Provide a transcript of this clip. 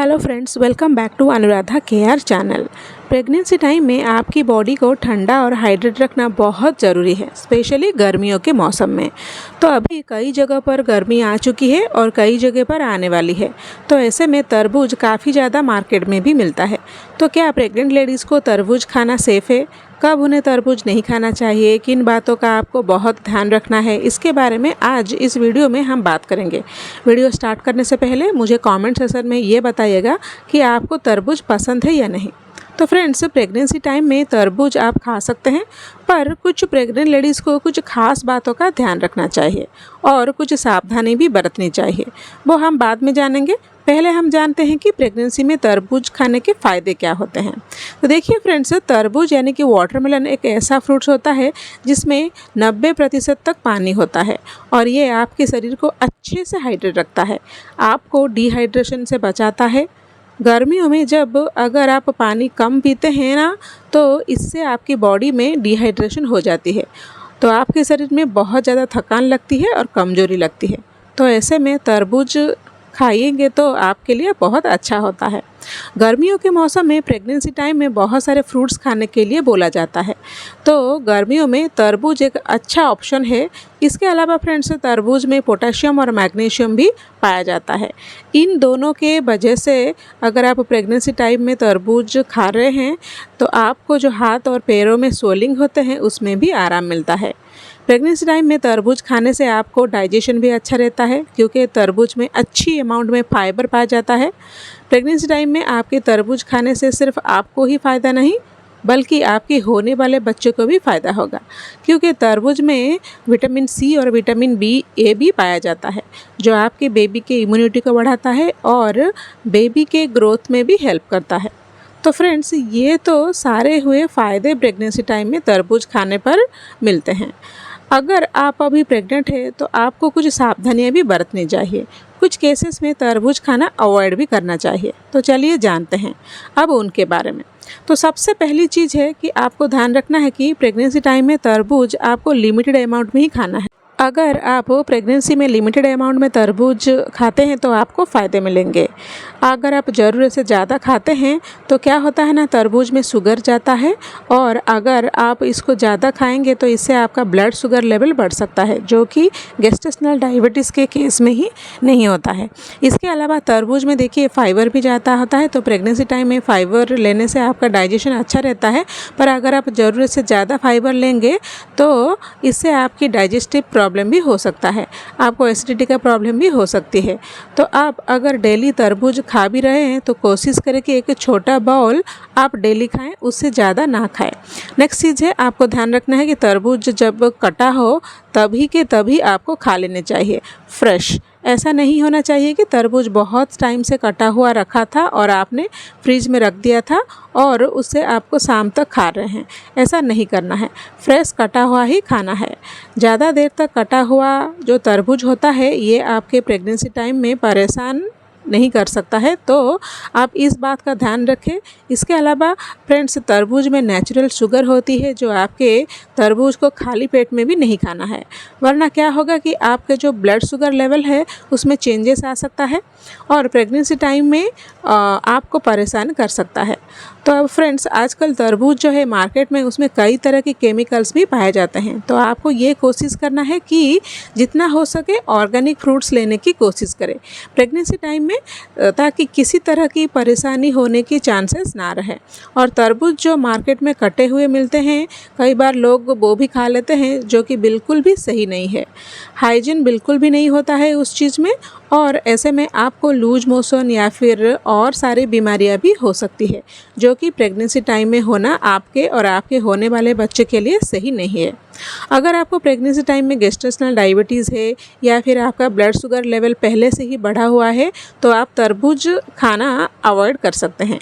Hello friends, welcome back to Anuradha care channel. Pregnancy time में आपकी body को ठंडा और हाइड्रेट रखना बहुत ज़रूरी है, स्पेशली गर्मियों के मौसम में। तो अभी कई जगह पर गर्मी आ चुकी है और कई जगह पर आने वाली है, तो ऐसे में तरबूज काफ़ी ज़्यादा मार्केट में भी मिलता है। तो क्या प्रेग्नेंट लेडीज़ को तरबूज खाना सेफ़ है? कब उन्हें तरबूज नहीं खाना चाहिए? किन बातों का आपको बहुत ध्यान रखना है, इसके बारे में आज इस वीडियो में हम बात करेंगे। वीडियो स्टार्ट करने से पहले मुझे कमेंट सेक्शन में ये बताइएगा कि आपको तरबूज पसंद है या नहीं। तो फ्रेंड्स, प्रेगनेंसी टाइम में तरबूज आप खा सकते हैं, पर कुछ प्रेग्नेंट लेडीज़ को कुछ खास बातों का ध्यान रखना चाहिए और कुछ सावधानी भी बरतनी चाहिए, वो हम बाद में जानेंगे। पहले हम जानते हैं कि प्रेगनेंसी में तरबूज खाने के फ़ायदे क्या होते हैं। तो देखिए फ्रेंड्स, तरबूज यानी कि वाटरमेलन एक ऐसा फ्रूट्स होता है जिसमें 90% तक पानी होता है और ये आपके शरीर को अच्छे से हाइड्रेट रखता है, आपको डिहाइड्रेशन से बचाता है। गर्मियों में जब अगर आप पानी कम पीते हैं ना, तो इससे आपकी बॉडी में डिहाइड्रेशन हो जाती है, तो आपके शरीर में बहुत ज़्यादा थकान लगती है और कमज़ोरी लगती है। तो ऐसे में तरबूज खाइएंगे तो आपके लिए बहुत अच्छा होता है। गर्मियों के मौसम में प्रेगनेंसी टाइम में बहुत सारे फ्रूट्स खाने के लिए बोला जाता है, तो गर्मियों में तरबूज एक अच्छा ऑप्शन है। इसके अलावा फ्रेंड्स, तरबूज में पोटेशियम और मैग्नीशियम भी पाया जाता है। इन दोनों के वजह से अगर आप प्रेगनेंसी टाइम में तरबूज खा रहे हैं तो आपको जो हाथ और पैरों में स्वेलिंग होते हैं उसमें भी आराम मिलता है। प्रेगनेंसी टाइम में तरबूज खाने से आपको डाइजेशन भी अच्छा रहता है, क्योंकि तरबूज में अच्छी अमाउंट में फाइबर पाया जाता है। प्रेगनेंसी टाइम में आपके तरबूज खाने से सिर्फ आपको ही फ़ायदा नहीं, बल्कि आपके होने वाले बच्चे को भी फ़ायदा होगा, क्योंकि तरबूज में विटामिन सी और विटामिन ए भी पाया जाता है, जो आपके बेबी के इम्यूनिटी को बढ़ाता है और बेबी के ग्रोथ में भी हेल्प करता है। तो फ्रेंड्स, ये तो सारे हुए फ़ायदे प्रेगनेंसी टाइम में तरबूज खाने पर मिलते हैं। अगर आप अभी प्रेग्नेंट है तो आपको कुछ सावधानियां भी बरतनी चाहिए। कुछ केसेस में तरबूज खाना अवॉइड भी करना चाहिए। तो चलिए जानते हैं अब उनके बारे में। तो सबसे पहली चीज़ है कि आपको ध्यान रखना है कि प्रेगनेंसी टाइम में तरबूज आपको लिमिटेड अमाउंट में ही खाना है। अगर आप प्रेगनेंसी में लिमिटेड अमाउंट में तरबूज खाते हैं तो आपको फ़ायदे मिलेंगे। अगर आप ज़रूरत से ज़्यादा खाते हैं तो क्या होता है ना, तरबूज में शुगर जाता है और अगर आप इसको ज़्यादा खाएंगे तो इससे आपका ब्लड शुगर लेवल बढ़ सकता है, जो कि गेस्टेशनल डायबिटीज़ के केस में ही नहीं होता है। इसके अलावा तरबूज में देखिए फाइबर भी ज़्यादा होता है, तो प्रेगनेंसी टाइम में फाइबर लेने से आपका डाइजेशन अच्छा रहता है, पर अगर आप ज़रूरत से ज़्यादा फाइबर लेंगे तो इससे आपकी डाइजेस्टिव प्रॉब्लम भी हो सकता है, आपको एसिडिटी का प्रॉब्लम भी हो सकती है। तो आप अगर डेली तरबूज खा भी रहे हैं तो कोशिश करें कि एक छोटा बाउल आप डेली खाएं, उससे ज़्यादा ना खाएं। नेक्स्ट चीज़ है, आपको ध्यान रखना है कि तरबूज जब कटा हो तभी के तभी आपको खा लेने चाहिए फ्रेश। ऐसा नहीं होना चाहिए कि तरबूज बहुत टाइम से कटा हुआ रखा था और आपने फ्रिज में रख दिया था और उससे आपको शाम तक खा रहे हैं। ऐसा नहीं करना है, फ्रेश कटा हुआ ही खाना है। ज़्यादा देर तक कटा हुआ जो तरबूज होता है ये आपके प्रेगनेंसी टाइम में परेशान नहीं कर सकता है, तो आप इस बात का ध्यान रखें। इसके अलावा फ्रेंड्स, तरबूज में नेचुरल शुगर होती है, जो आपके तरबूज को खाली पेट में भी नहीं खाना है, वरना क्या होगा कि आपके जो ब्लड शुगर लेवल है उसमें चेंजेस आ सकता है और प्रेगनेंसी टाइम में आपको परेशान कर सकता है। तो अब फ्रेंड्स, आजकल तरबूज जो है मार्केट में उसमें कई तरह के केमिकल्स भी पाए जाते हैं, तो आपको ये कोशिश करना है कि जितना हो सके ऑर्गेनिक फ्रूट्स लेने की कोशिश करें प्रेगनेंसी टाइम में, ताकि किसी तरह की परेशानी होने की चांसेस ना रहे। और तरबूज जो मार्केट में कटे हुए मिलते हैं, कई बार लोग वो भी खा लेते हैं, जो कि बिल्कुल भी सही नहीं है। हाइजीन बिल्कुल भी नहीं होता है उस चीज़ में, और ऐसे में आपको लूज मोशन या फिर और सारी बीमारियां भी हो सकती है, जो कि प्रेगनेंसी टाइम में होना आपके और आपके होने वाले बच्चे के लिए सही नहीं है। अगर आपको प्रेगनेंसी टाइम में गेस्टेशनल डायबिटीज़ है या फिर आपका ब्लड शुगर लेवल पहले से ही बढ़ा हुआ है तो आप तरबूज खाना अवॉइड कर सकते हैं।